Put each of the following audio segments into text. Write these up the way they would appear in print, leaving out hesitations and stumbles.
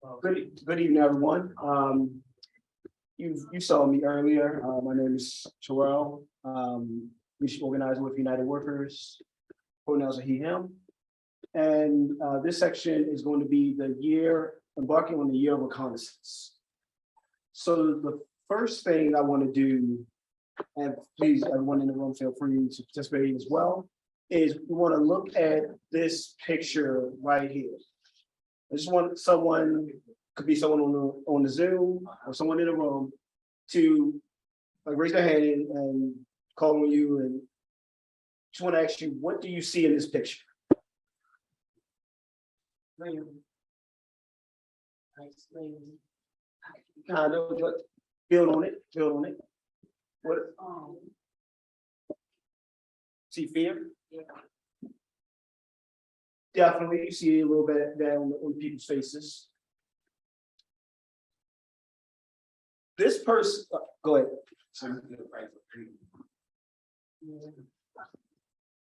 Good evening, everyone. You saw me earlier. My name is Terrell. We organizer with United Workers. Pronouns are he, him. And this section is going to be embarking on the year of reconnaissance. So the first thing I want to do, and please, everyone in the room, feel free to participate as well, is we want to look at this picture right here. I just want someone, could be someone on the Zoom or someone in the room, to raise their hand and call on you, and just want to ask you, what do you see in this picture? Kind of build on it. What? See fear? Yeah. Definitely, you see a little bit down on people's faces. This person, go ahead.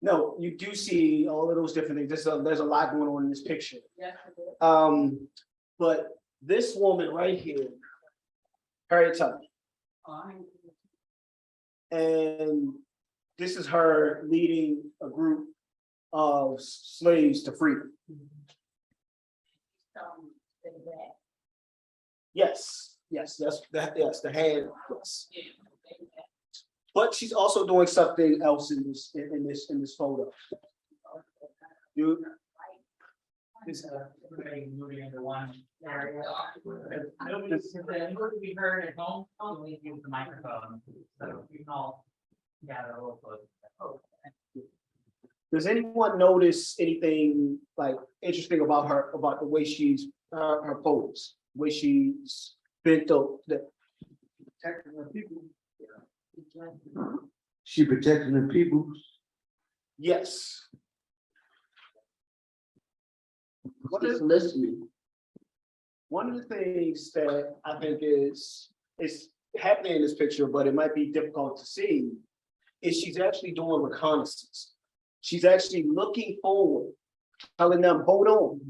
No, you do see all of those different things. There's a lot going on in this picture. Yeah. But this woman right here, Harriet Tubman, and this is her leading a group of slaves to freedom. Yes, that's the hand. Yes. But she's also doing something else in this photo. Moving into one area. We heard at home, we use the microphone, so we can all gather a little close. Does anyone notice anything like interesting about her, about the way she's her pose, the way she's bent over, protecting her people? She protecting the people. Yes. What is listening? One of the things that I think is happening in this picture, but it might be difficult to see, is she's actually doing reconnaissance. She's actually looking forward, telling them, hold on,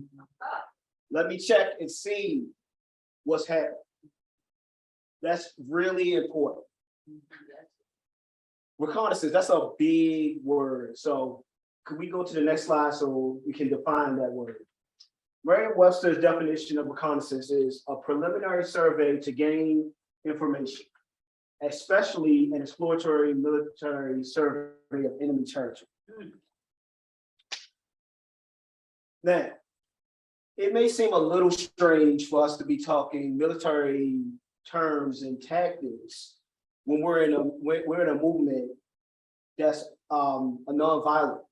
let me check and see what's happening. That's really important. Reconnaissance, that's a big word. So could we go to the next slide so we can define that word? Merriam-Webster's definition of reconnaissance is a preliminary survey to gain information, especially an exploratory military survey of enemy territory. Now, it may seem a little strange for us to be talking military terms and tactics when we're in a movement that's a nonviolent.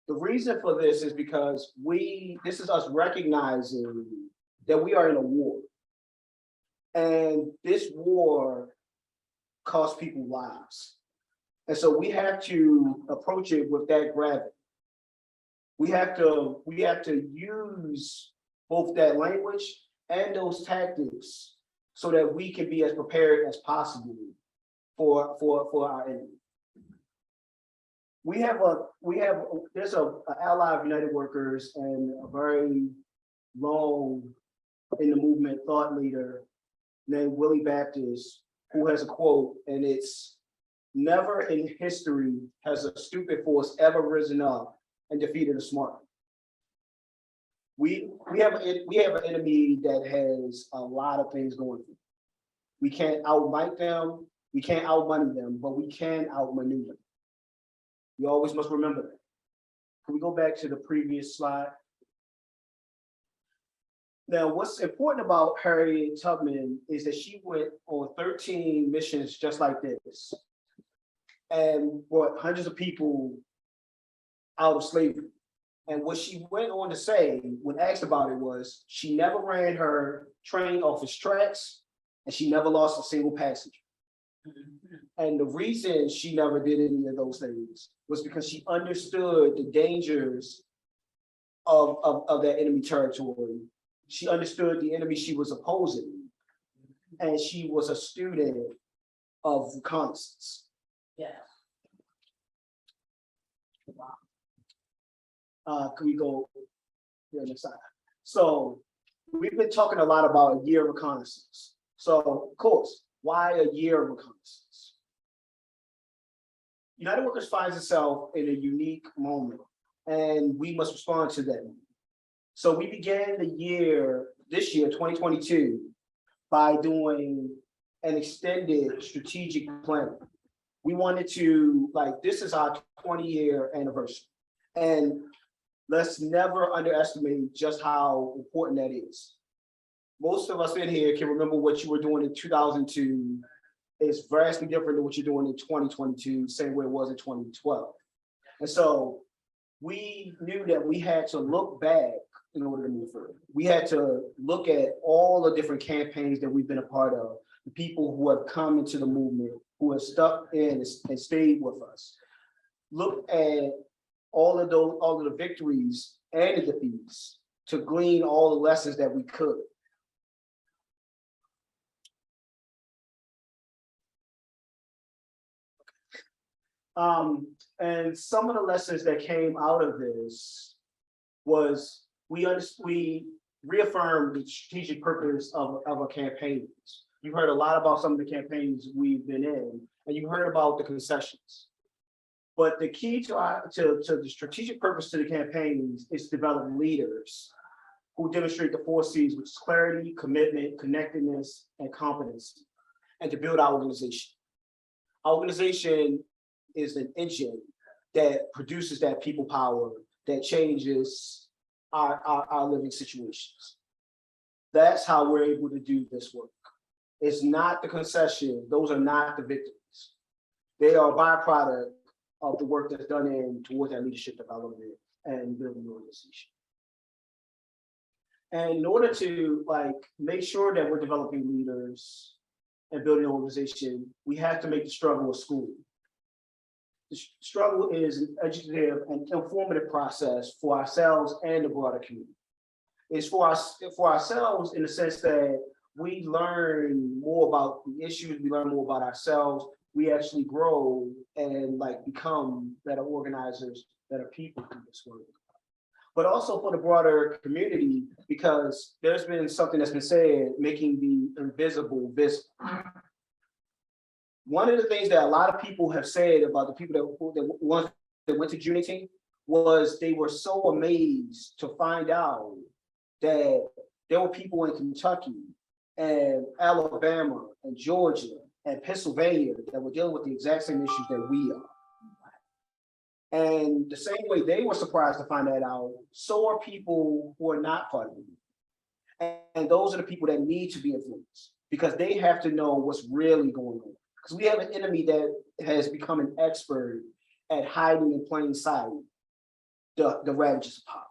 The reason for this is because this is us recognizing that we are in a war. And this war costs people lives. And so we have to approach it with that gravity. We have to use both that language and those tactics so that we can be as prepared as possible for our enemy. There's an ally of United Workers and a very long in the movement thought leader named Willie Baptist, who has a quote, and it's, "Never in history has a stupid force ever risen up and defeated a smart." We have an enemy that has a lot of things going for them. We can't outmight them, we can't outmoney them, but we can outmaneuver them. You always must remember that. Can we go back to the previous slide? Now, what's important about Harriet Tubman is that she went on 13 missions just like this and brought hundreds of people out of slavery. And what she went on to say when asked about it was, she never ran her train off its tracks and she never lost a single passenger. And the reason she never did any of those things was because she understood the dangers of that enemy territory. She understood the enemy she was opposing, and she was a student of reconnaissance. Yeah. Can we go here on the side? So we've been talking a lot about a year of reconnaissance. So, of course, why a year of reconnaissance? United Workers finds itself in a unique moment, and we must respond to that moment. So we began this year, 2022, by doing an extended strategic plan. We wanted to, this is our 20-year anniversary. And let's never underestimate just how important that is. Most of us in here can remember what you were doing in 2002. It's vastly different than what you're doing in 2022, same way it was in 2012. And so we knew that we had to look back in order to move forward. We had to look at all the different campaigns that we've been a part of, the people who have come into the movement, who have stuck in and stayed with us. Look at all of the victories and the defeats to glean all the lessons that we could. And some of the lessons that came out of this was we reaffirmed the strategic purpose of our campaigns. You heard a lot about some of the campaigns we've been in, and you heard about the concessions. But the key to the strategic purpose to the campaigns is to develop leaders who demonstrate the 4 C's, which is clarity, commitment, connectedness, and competence, and to build our organization. Our organization is an engine that produces that people power that changes our living situations. That's how we're able to do this work. It's not the concession, those are not the victories. They are a byproduct of the work that's done towards that leadership development and building the organization. And in order to make sure that we're developing leaders and building an organization, we have to make the struggle a school. The struggle is an educative and informative process for ourselves and the broader community. It's for ourselves in the sense that we learn more about the issues, we learn more about ourselves, we actually grow and become better organizers, better people through this work. But also for the broader community, because there's been something that's been said, making the invisible visible. One of the things that a lot of people have said about the people that went to Juneteenth was they were so amazed to find out that there were people in Kentucky and Alabama and Georgia and Pennsylvania that were dealing with the exact same issues that we are. And the same way they were surprised to find that out, so are people who are not part of it. And those are the people that need to be influenced because they have to know what's really going on. Because we have an enemy that has become an expert at hiding in plain sight the ravages of poverty.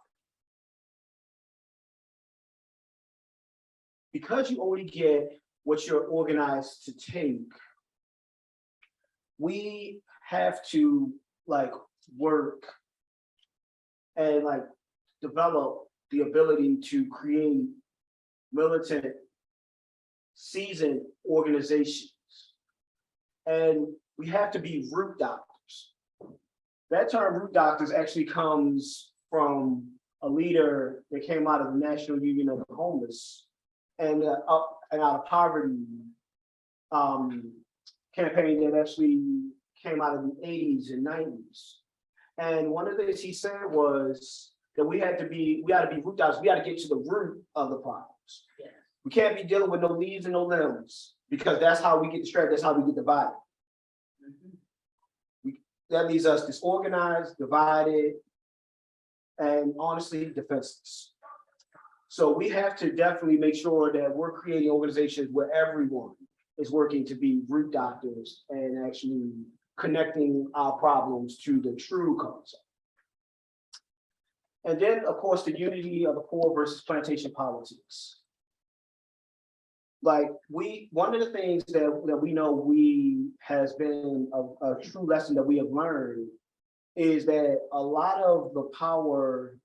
Because you only get what you're organized to take, we have to work and develop the ability to create militant, seasoned organizations. And we have to be root doctors. That term root doctors actually comes from a leader that came out of the National Union of the Homeless and up and out of poverty campaign that actually came out of the 80s and 90s. And one of the things he said was that we got to be root doctors. We got to get to the root of the problems. Yeah. We can't be dealing with no leaves and no limbs because that's how we get distracted. That's how we get divided. That leaves us disorganized, divided, and honestly defenseless. So we have to definitely make sure that we're creating organizations where everyone is working to be root doctors and actually connecting our problems to the true cause. And then, of course, the unity of the poor versus plantation politics. One of the things that we know has been a true lesson that we have learned is that a lot of the power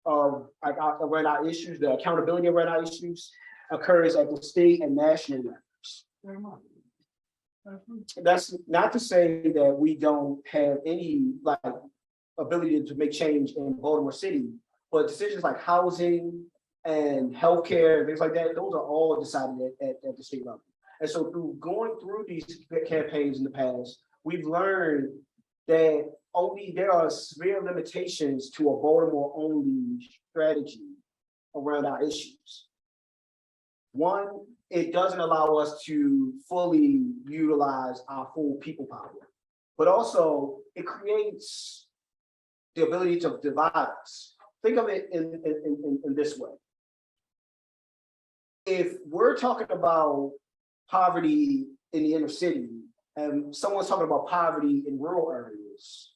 of around our issues, the accountability around our issues, occurs at the state and national levels. That's not to say that we don't have any ability to make change in Baltimore City, but decisions like housing, and healthcare, things like that, those are all decided at the state level. And so through going through these campaigns in the past, we've learned that there are severe limitations to a Baltimore-only strategy around our issues. One, it doesn't allow us to fully utilize our full people power, but also it creates the ability to divide us. Think of it in this way. If we're talking about poverty in the inner city and someone's talking about poverty in rural areas,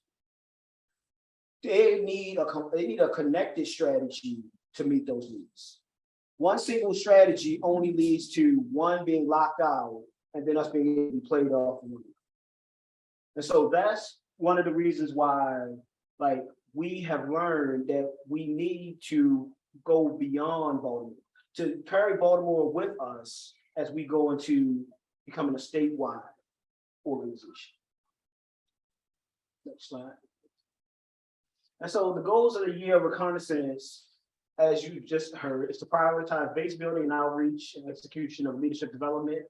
they need a connected strategy to meet those needs. One single strategy only leads to one being locked out and then us being able to be played off. And so that's one of the reasons why, like, we have learned that we need to go beyond Baltimore, to carry Baltimore with us as we go into becoming a statewide organization. Next slide. And so the goals of the Year of Reconnaissance, as you just heard, is to prioritize base building and outreach and execution of leadership development,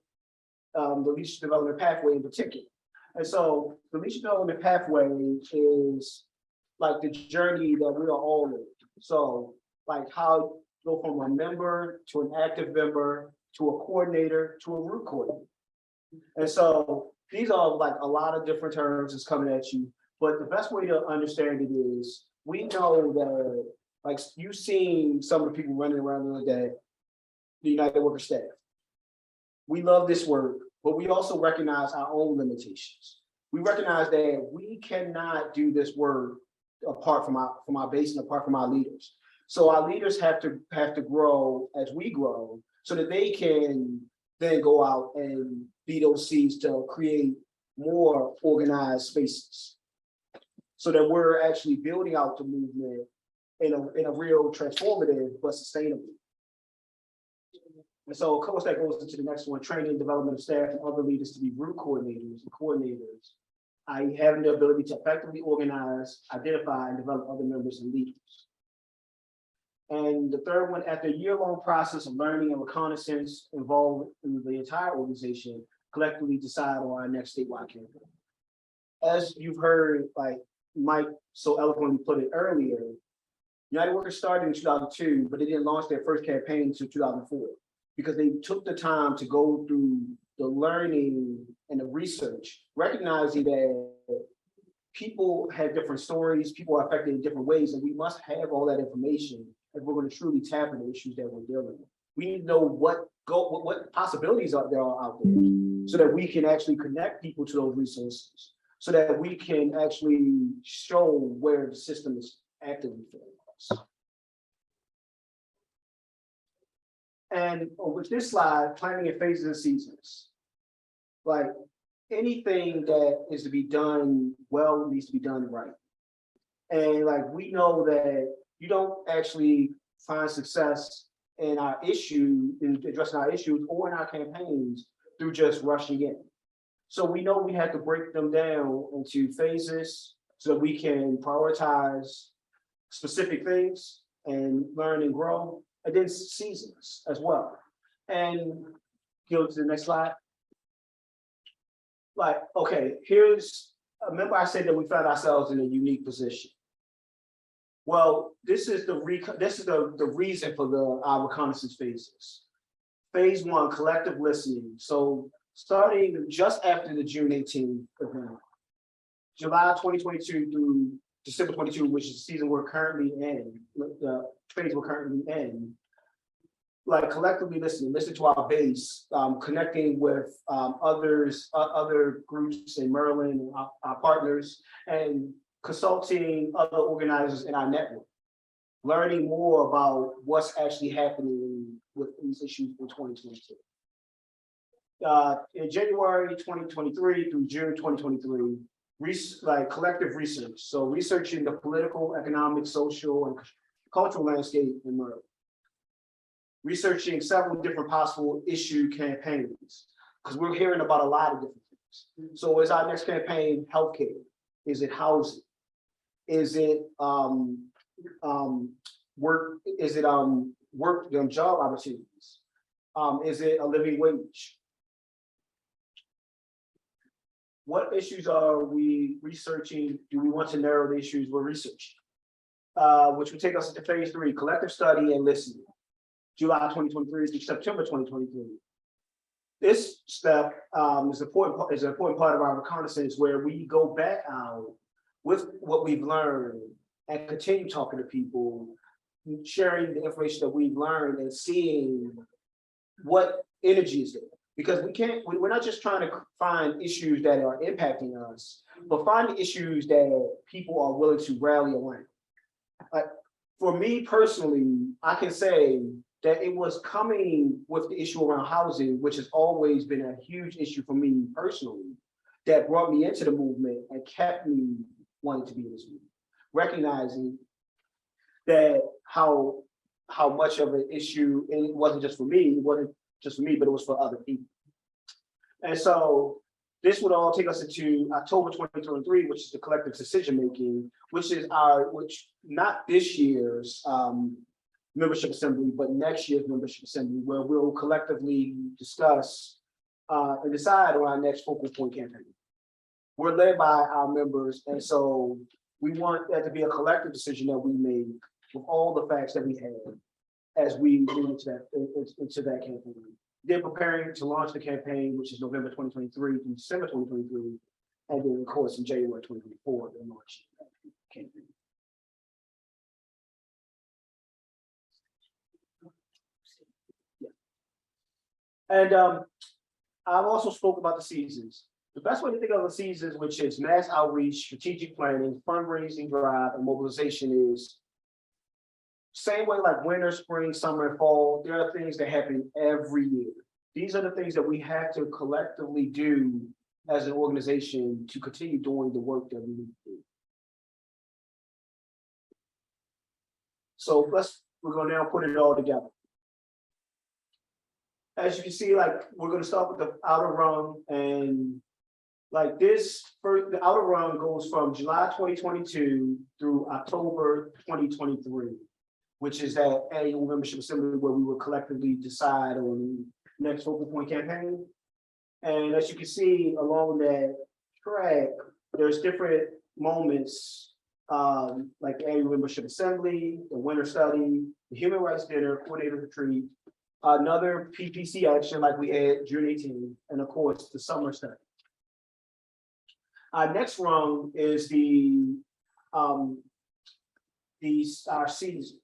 the leadership development pathway in particular. And so the leadership development pathway is like the journey that we are all in. So like how go from a member to an active member to a coordinator to a root coordinator. And so these are like a lot of different terms that's coming at you, but the best way to understand it is we know that, like, you've seen some of the people running around the other day, the United Worker staff. We love this work, but we also recognize our own limitations. We recognize that we cannot do this work apart from our base and apart from our leaders. So our leaders have to grow as we grow, so that they can then go out and be those seeds to create more organized spaces, so that we're actually building out the movement in a real transformative but sustainable. And so, of course, that goes into the next one: training and development of staff and other leaders to be root coordinators and coordinators, i.e. having the ability to effectively organize, identify, and develop other members and leaders. And the third one, after a year-long process of learning and reconnaissance involved in the entire organization, collectively decide on our next statewide campaign. As you've heard, like Mike so eloquently put it earlier, United Workers started in 2002, but they didn't launch their first campaign until 2004, because they took the time to go through the learning and the research, recognizing that people have different stories, people are affected in different ways, and we must have all that information if we're going to truly tap into issues that we're dealing with. We need to know what possibilities there are out there, so that we can actually connect people to those resources, so that we can actually show where the system is actively failing us. And with this slide, planning in phases and seasons. Like anything that is to be done well needs to be done right. And like we know that you don't actually find success in our issue, in addressing our issues or in our campaigns through just rushing in. So we know we have to break them down into phases so that we can prioritize specific things and learn and grow, and then seasons as well. And go to the next slide. Like, okay, remember I said that we found ourselves in a unique position. Well, this is the reason for our reconnaissance phases. Phase one, collective listening. So starting just after the June 18th event, July 2022 through December 22, which is the season we're currently in, the phase we're currently in, like collectively listen to our base, connecting with other groups in Maryland, our partners, and consulting other organizers in our network, learning more about what's actually happening with these issues in 2022. In January 2023 through June 2023, collective research. So researching the political, economic, social, and cultural landscape in Maryland. Researching several different possible issue campaigns, because we're hearing about a lot of different things. So is our next campaign healthcare? Is it housing? Is it work? Is it work, them job opportunities? Is it a living wage? What issues are we researching? Do we want to narrow the issues we're researching? Which would take us into phase 3, collective study and listening. July 2023 to September 2023. This step is an important part of our reconnaissance, where we go back out with what we've learned and continue talking to people, sharing the information that we've learned and seeing what energy is there. Because we're not just trying to find issues that are impacting us, but finding issues that people are willing to rally around. For me personally, I can say that it was coming with the issue around housing, which has always been a huge issue for me personally, that brought me into the movement and kept me wanting to be in this movement. Recognizing that how much of an issue, and it wasn't just for me, but it was for other people. And so this would all take us into October 2023, which is the collective decision making, which not this year's membership assembly, but next year's membership assembly, where we'll collectively discuss and decide on our next focal point campaign. We're led by our members, and so we want that to be a collective decision that we make with all the facts that we have as we move into that campaign. They're preparing to launch the campaign, which is November 2023 to December 2023, and then of course in January 2024, they'll launch that campaign. And I've also spoke about the seasons. The best way to think of the seasons, which is mass outreach, strategic planning, fundraising drive, and mobilization, is same way like winter, spring, summer, and fall. There are things that happen every year. These are the things that we have to collectively do as an organization to continue doing the work that we need to do. So we're going to now put it all together. As you can see, like, we're going to start with the outer rung, and like this, the outer rung goes from July 2022 through October 2023, which is that annual membership assembly where we will collectively decide on the next focal point campaign. And as you can see along that track, there's different moments, like the annual membership assembly, the winter study, the human rights dinner, coordinated retreat, another PPC action like we had June 18th, and of course the summer study. Next rung is our seasons.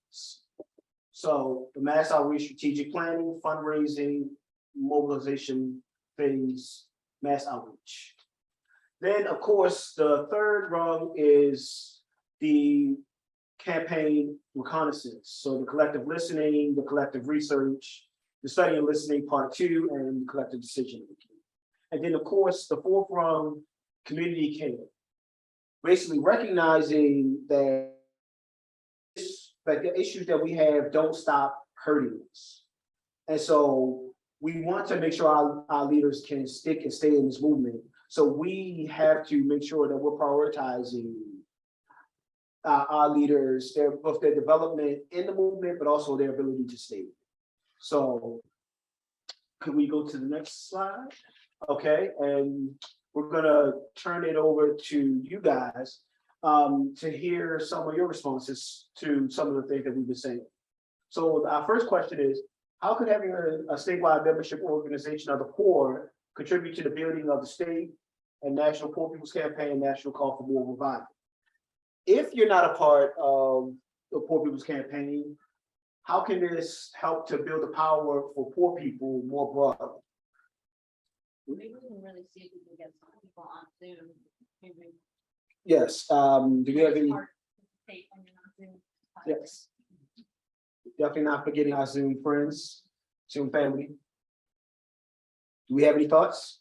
So the mass outreach, strategic planning, fundraising, mobilization phase, mass outreach. Then of course the third rung is the campaign reconnaissance. So the collective listening, the collective research, the study and listening part 2, and the collective decision making. And then of course the fourth rung, community care. Basically recognizing that the issues that we have don't stop hurting us. And so we want to make sure our leaders can stick and stay in this movement. So we have to make sure that we're prioritizing our leaders, both their development in the movement, but also their ability to stay. So can we go to the next slide? Okay, and we're gonna turn it over to you guys to hear some of your responses to some of the things that we've been saying. So our first question is, how could having a statewide membership organization of the poor contribute to the building of the state and National Poor People's Campaign, National Call for More Revival? If you're not a part of the Poor People's Campaign, how can this help to build the power for poor people more broadly? Maybe we can really see if we can get some people on Zoom. Maybe Yes. Do we have any? participate when you're on Zoom. Yes. Definitely not forgetting our Zoom friends, Zoom family. Do we have any thoughts?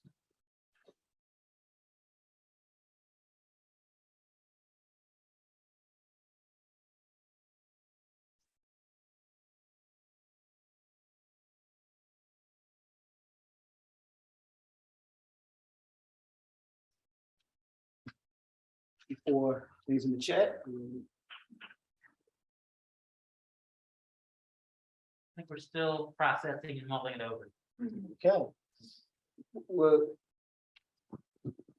Before things in the chat. think we're still processing and mulling it over. Okay. Well,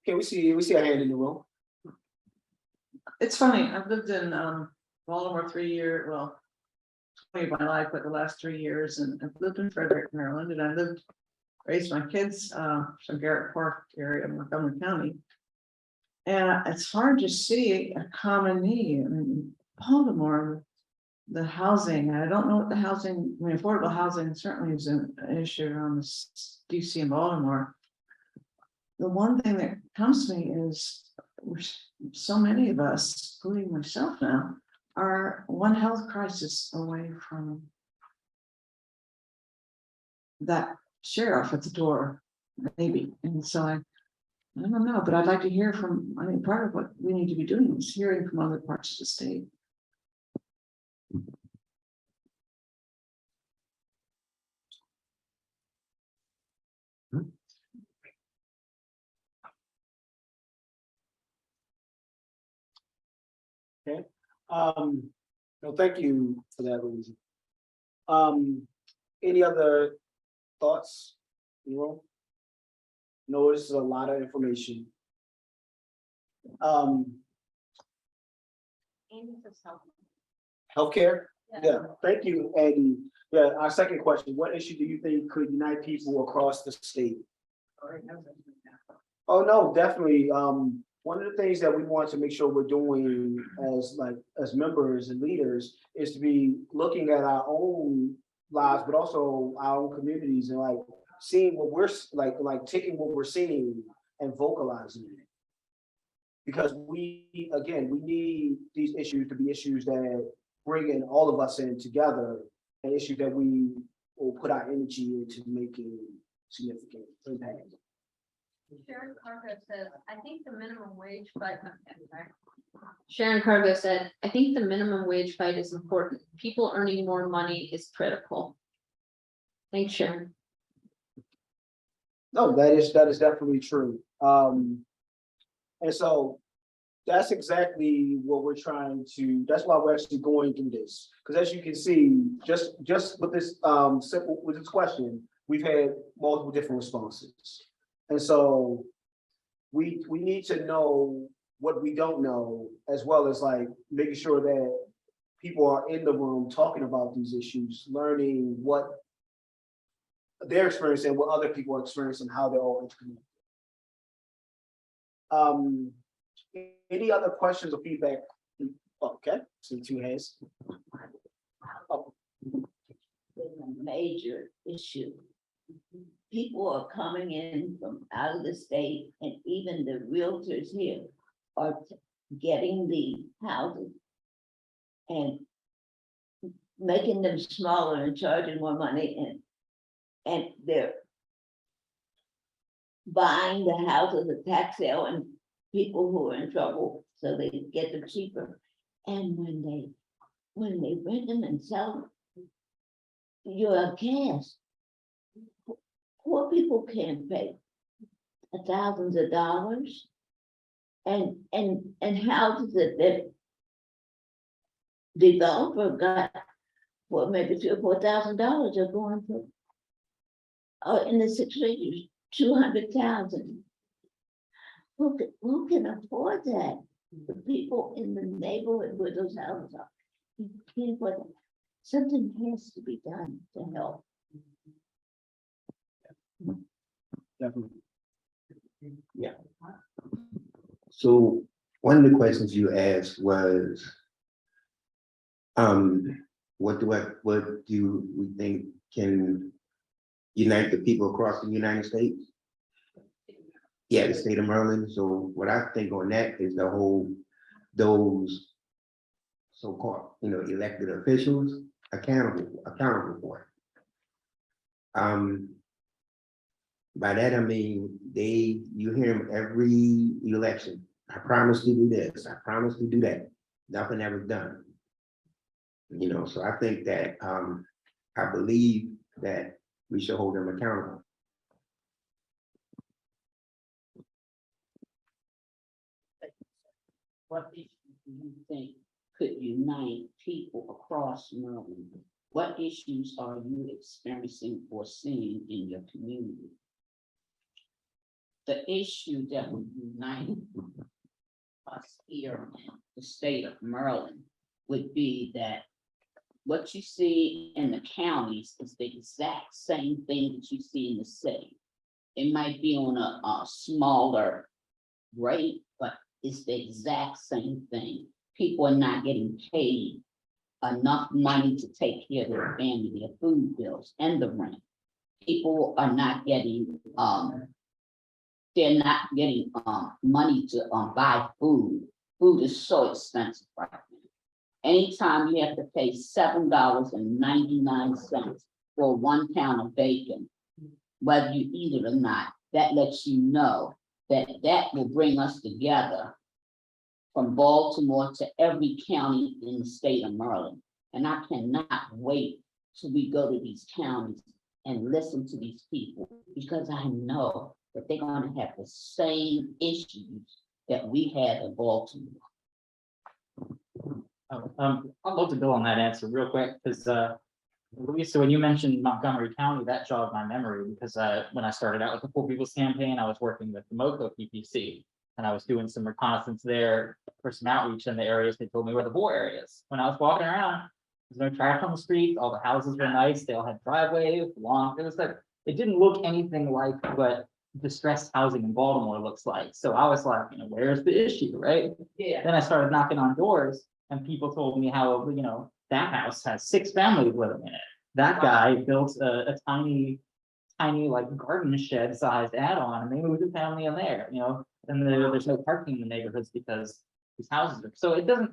okay, we see a hand in the room. It's funny, I've lived in Baltimore 3 years, well, 20 of my life, but the last 3 years, and I've lived in Frederick, Maryland, and raised my kids from Garrett Park area in Montgomery County. And it's hard to see a common need. I mean, Baltimore, the housing, I don't know what the housing, I mean, affordable housing certainly is an issue around this DC and Baltimore. The one thing that comes to me is so many of us, including myself now, are one health crisis away from that sheriff at the door, maybe. And so I don't know, but I'd like to hear from, I mean, part of what we need to be doing is hearing from other parts of the state. No, thank you for that, Louise. Any other thoughts in the room? No, this is a lot of information. Andy says help. Healthcare? Yeah, thank you. And yeah, our second question, what issue do you think could unite people across the state? Oh, no, definitely. One of the things that we want to make sure we're doing as members and leaders is to be looking at our own lives, but also our own communities and like seeing what we're like taking what we're seeing and vocalizing it. Because we need these issues to be issues that bring in all of us in together, and issues that we will put our energy into making significant impact. Sharon Cargo says, I think the minimum wage fight. Sharon Cargo said, I think the minimum wage fight is important. People earning more money is critical. Thanks, Sharon. No, that is definitely true. And so that's exactly what we're trying to, that's why we're actually going through this. Because as you can see, just with this with this question, we've had multiple different responses. And so we need to know what we don't know, as well as like making sure that people are in the room talking about these issues, learning what they're experiencing, what other people are experiencing, how they're all interconnected. Any other questions or feedback? Okay, see two hands. Oh. A major issue. People are coming in from out of the state, and even the realtors here are getting the houses and making them smaller and charging more money, and they're buying the houses at tax sale, and people who are in trouble, so they get them cheaper. And when they rent them and sell them, you're a cash. Poor people can't pay thousands of dollars, and houses that developer got for maybe $3,000 or $4,000 are going for in the 6 figures, 200,000. Who can afford that? The people in the neighborhood where those houses are. You can't afford that. Something has to be done to help. Definitely. So one of the questions you asked was, what do we think can unite the people across the United States? Yeah, the state of Maryland. So what I think on that is those so-called, elected officials accountable for it. By that I mean you hear them every election. I promise to do this. I promise to do that. Nothing ever done. So I think that I believe that we should hold them accountable. What issue do you think could unite people across Maryland? what issues are you experiencing or seeing in your community? The issue that would unite us here in the state of Maryland would be that what you see in the counties is the exact same thing that you see in the city. It might be on a smaller rate, but it's the exact same thing. People are not getting paid enough money to take care of their family, their food bills and the rent. People are not getting, they're not getting, money to, buy food. Food is so expensive right now. Anytime you have to pay $7.99 for 1 pound of bacon, whether you eat it or not, that lets you know that that will bring us together from Baltimore to every county in the state of Maryland. And I cannot wait till we go to these counties and listen to these people, because I know that they're gonna have the same issues that we had in Baltimore. I'd love to build on that answer real quick, because Louisa, when you mentioned Montgomery County, that jogged my memory, because when I started out with the Poor People's Campaign, I was working with the MoCo PPC, and I was doing some reconnaissance there for some outreach in the areas they told me were the poor areas. When I was walking around, there's no trash on the streets, all the houses were nice, they all had driveways, lawn, it was like, it didn't look anything like what distressed housing in Baltimore looks like. So I was like, where's the issue, right? Yeah. Then I started knocking on doors, and people told me how, that house has 6 families living in it. That guy built a tiny like garden shed sized add-on, and they moved the family in there, and there's no parking in the neighborhoods because these houses are, so it doesn't,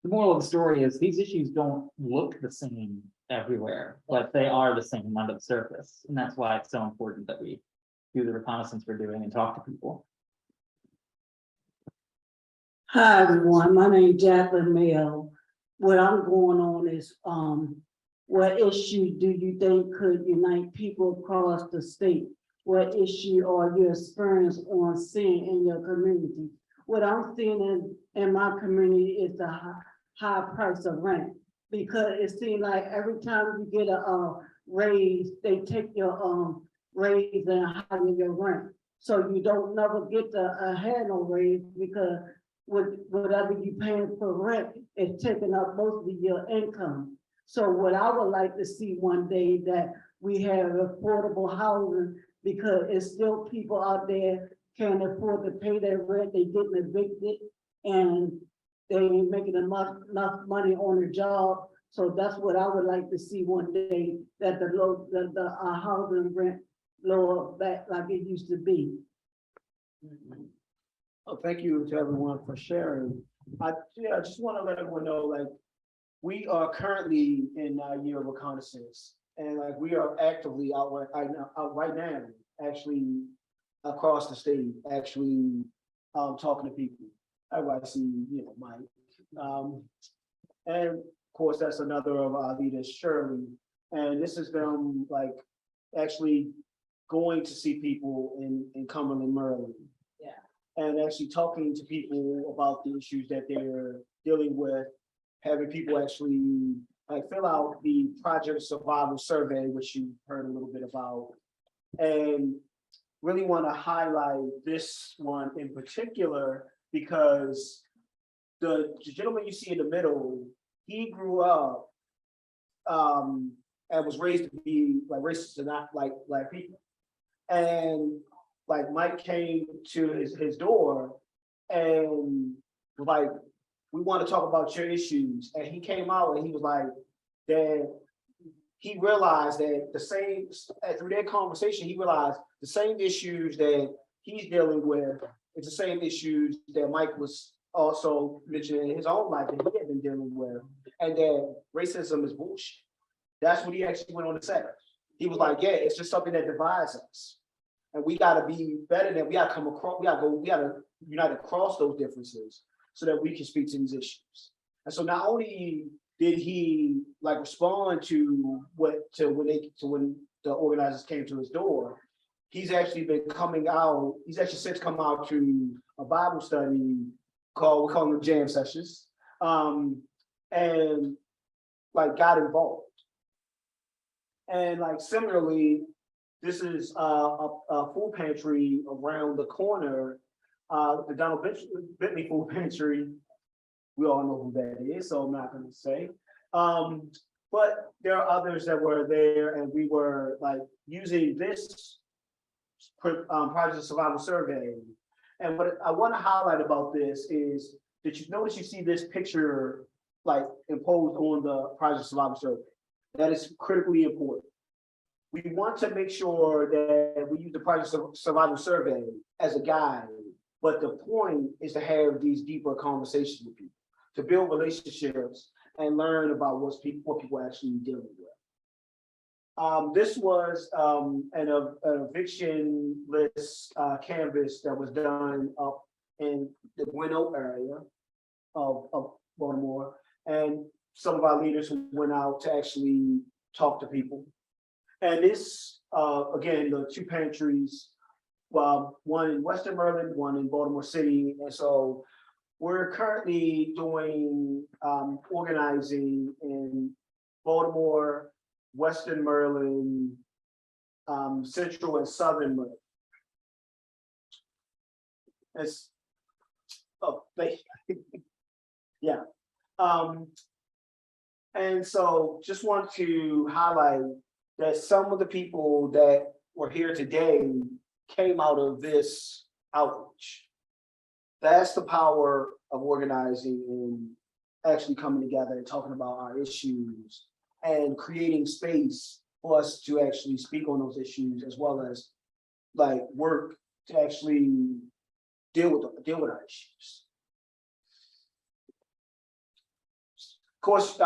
the moral of the story is these issues don't look the same everywhere, but they are the same under the surface. And that's why it's so important that we do the reconnaissance we're doing and talk to people. Hi, everyone. My name is Jacqueline Mayo. What I'm going on is, what issue do you think could unite people across the state? What issue are you experiencing on seeing in your community? What I'm seeing in my community is the high price of rent, because it seems like every time you get a raise, they take your raise and higher your rent. So you don't never get the had no raise, because with whatever you paying for rent is taking up most of your income. So what I would like to see one day, that we have affordable housing, because it's still people out there can't afford to pay their rent, they getting evicted, and they ain't making enough money on the job. So that's what I would like to see one day, that the housing rent lower back like it used to be. Oh, thank you to everyone for sharing. I just want to let everyone know, like, we are currently in our year of reconnaissance, and like we are actively out right now, actually across the state, actually talking to people. Everybody see, Mike. And of course, that's another of our leaders, Shirley. And this is them like actually going to see people in Cumberland, Maryland. And actually talking to people about the issues that they're dealing with, having people actually like fill out the project survival survey, which you heard a little bit about, and really want to highlight this one in particular, because the gentleman you see in the middle, he grew up and was raised to be like racist and not like Black people. And like Mike came to his door and was like, we want to talk about your issues. And he came out and he was like, that he realized that through their conversation, he realized the same issues that he's dealing with is the same issues that Mike was also mentioning in his own life that he had been dealing with, and that racism is bullshit. That's what he actually went on to say. He was like, yeah, it's just something that divides us. And we gotta be better than, we gotta come across, we gotta unite across those differences so that we can speak to these issues. And so not only did he like respond to when the organizers came to his door, he's actually been coming out, he's actually since come out to a Bible study we call them jam sessions, and like got involved. And like similarly, this is a food pantry around the corner, the Donald Bentley Food Pantry. We all know who that is, so I'm not gonna say. But there are others that were there, and we were like using this project survival survey. And what I want to highlight about this is that you notice you see this picture like imposed on the project survival survey. That is critically important. We want to make sure that we use the project survival survey as a guide, but the point is to have these deeper conversations with people, to build relationships and learn about what people actually dealing with. This was an eviction list canvas that was done up in the Bueno area of Baltimore, and some of our leaders who went out to actually talk to people. And this, again, the two pantries, well, one in Western Maryland, one in Baltimore City, and so we're currently doing organizing in Baltimore, Western Maryland, Central and Southern Maryland. It's, yeah. And so just want to highlight that some of the people that were here today came out of this outreach. That's the power of organizing and actually coming together and talking about our issues and creating space for us to actually speak on those issues, as well as like work to actually deal with our issues. Of course,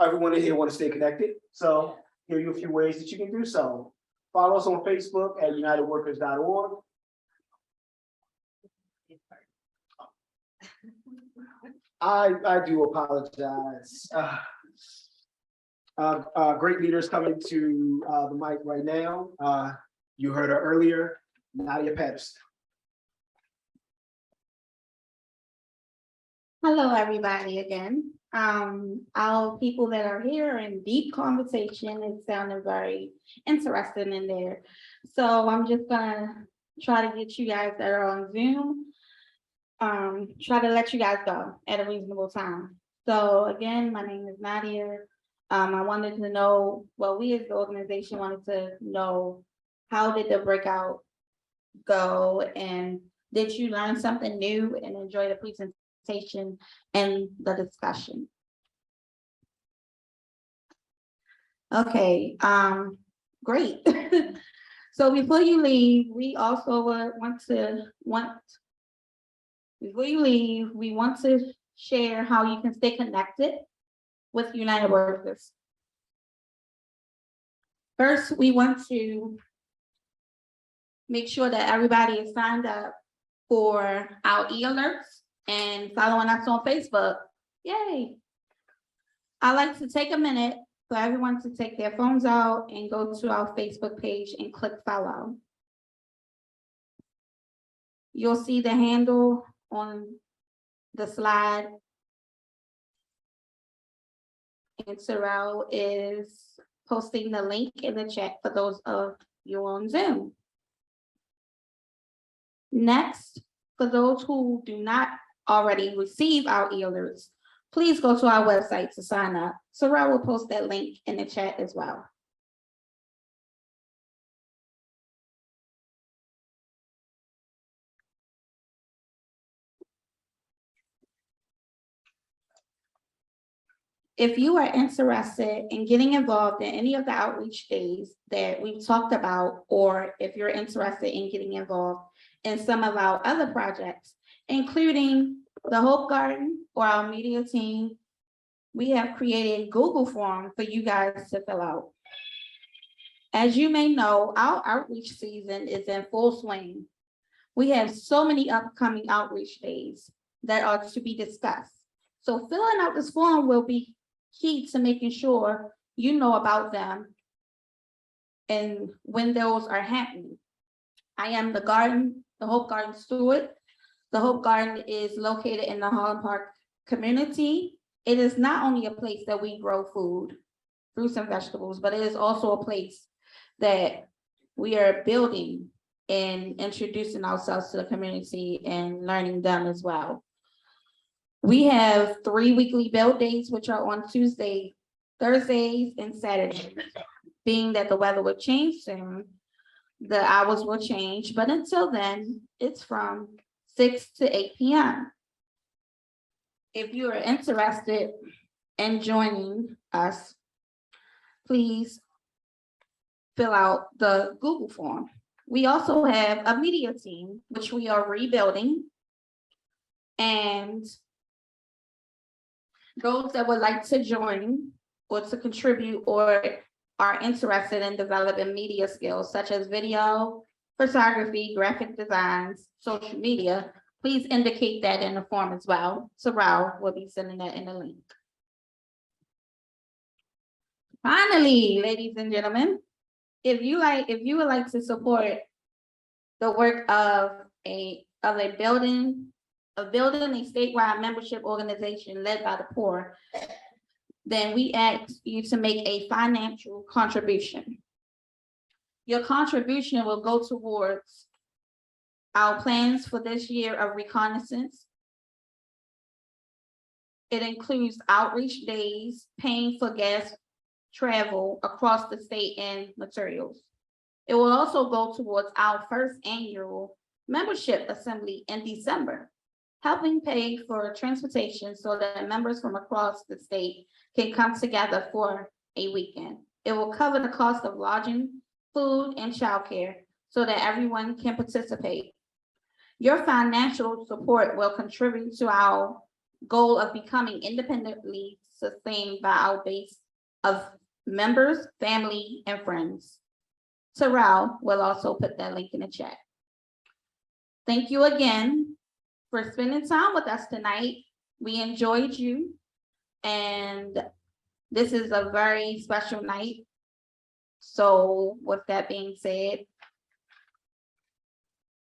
everyone in here want to stay connected, so here are you a few ways that you can do so. Follow us on Facebook at unitedworkers.org. I do apologize. Great leaders coming to the mic right now. You heard her earlier, Nadia Patterson. Hello, everybody again. Our people that are here in deep conversation, it sounded very interesting in there. So I'm just gonna try to get you guys that are on Zoom, try to let you guys go at a reasonable time. So again, my name is Nadia. I wanted to know, well, we as the organization wanted to know, how did the breakout go? And did you learn something new and enjoy the presentation and the discussion? Okay, great. So before you leave, we also before you leave, we want to share how you can stay connected with United Workers. First, we want to make sure that everybody is signed up for our e-alerts and following us on Facebook. Yay. I like to take a minute for everyone to take their phones out and go to our Facebook page and click follow. You'll see the handle on the slide. And Terrell is posting the link in the chat for those of you on Zoom. Next, for those who do not already receive our e-alerts, please go to our website to sign up. Terrell will post that link in the chat as well. If you are interested in getting involved in any of the outreach days that we've talked about, or if you're interested in getting involved in some of our other projects, including the Hope Garden or our media team, we have created a Google form for you guys to fill out. As you may know, our outreach season is in full swing. We have so many upcoming outreach days that are to be discussed. So filling out this form will be key to making sure you know about them and when those are happening. I am the Hope Garden steward. The Hope Garden is located in the Holland Park community. It is not only a place that we grow food, fruits and vegetables, but it is also a place that we are building and introducing ourselves to the community and learning them as well. We have 3 weekly build days, which are on Tuesday, Thursdays, and Saturdays. Being that the weather will change soon, the hours will change, but until then, it's from 6 to 8 p.m. If you are interested in joining us, please fill out the Google form. We also have a media team, which we are rebuilding. And those that would like to join or to contribute or are interested in developing media skills such as video, photography, graphic designs, social media, please indicate that in the form as well. Terrell will be sending that in the link. Finally, ladies and gentlemen, if you would like to support the work of building a statewide membership organization led by the poor, then we ask you to make a financial contribution. Your contribution will go towards our plans for this year of reconnaissance. It includes outreach days, paying for gas travel across the state and materials. It will also go towards our first annual membership assembly in December, helping pay for transportation so that members from across the state can come together for a weekend. It will cover the cost of lodging, food, and childcare so that everyone can participate. Your financial support will contribute to our goal of becoming independently sustained by our base of members, family, and friends. Terrell will also put that link in the chat. Thank you again for spending time with us tonight. We enjoyed you, and this is a very special night. So with that being said,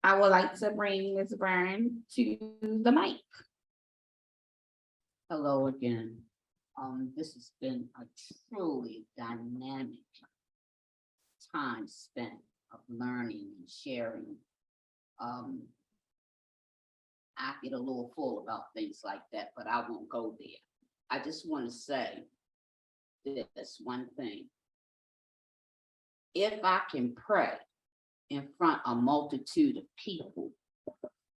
I would like to bring Ms. Byrne to the mic. Hello again. This has been a truly dynamic time spent of learning and sharing. I get a little full about things like that, but I won't go there. I just want to say this one thing. If I can pray in front of a multitude of people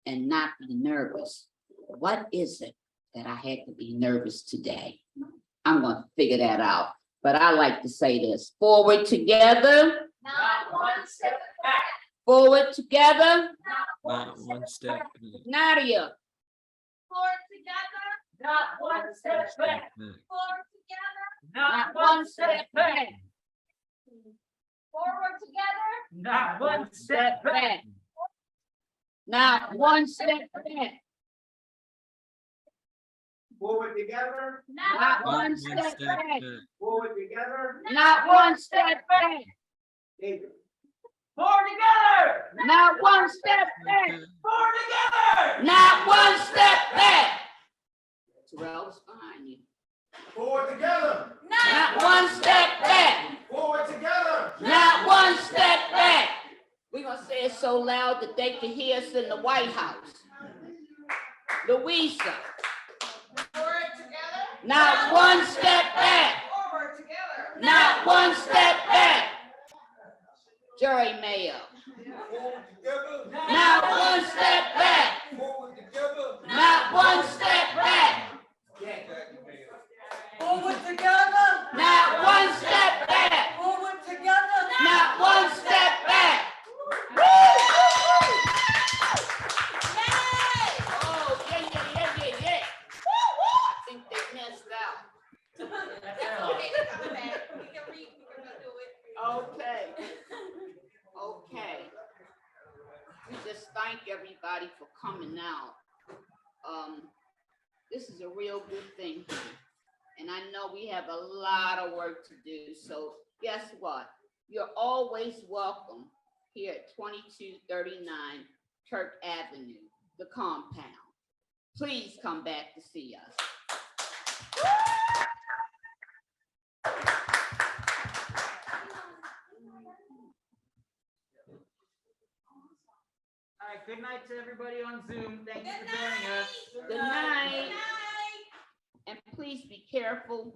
and not be nervous, what is it that I had to be nervous today? I'm going to figure that out. But I like to say this: forward together, Not one step back. forward together, Not one step. Nadia. Forward together, Not one step back. forward together, Not one step back. forward together, Not one step back. Not one step back. Forward together, Not one step back. forward together. Not one step back. David. Forward together. Not one step back. Forward together. Not one step back. Terrell's behind you. Forward together, Not one step back. forward together. Not one step back. We're gonna say it so loud that they can hear us in the White House. Louisa. forward together, Not one step back. forward together, Not one step back. Jerry Mayo. Not one step back. Not one step back. Forward together, Not one step back. forward together. Not one step back. Oh, yeah. I think they missed out. Okay. We just thank everybody for coming out. This is a real good thing. And I know we have a lot of work to do. So guess what? You're always welcome here at 2239 Kirk Avenue, the compound. Please come back to see us. All right, good night to everybody on Zoom. Thank you for joining us. Good night. And please be careful.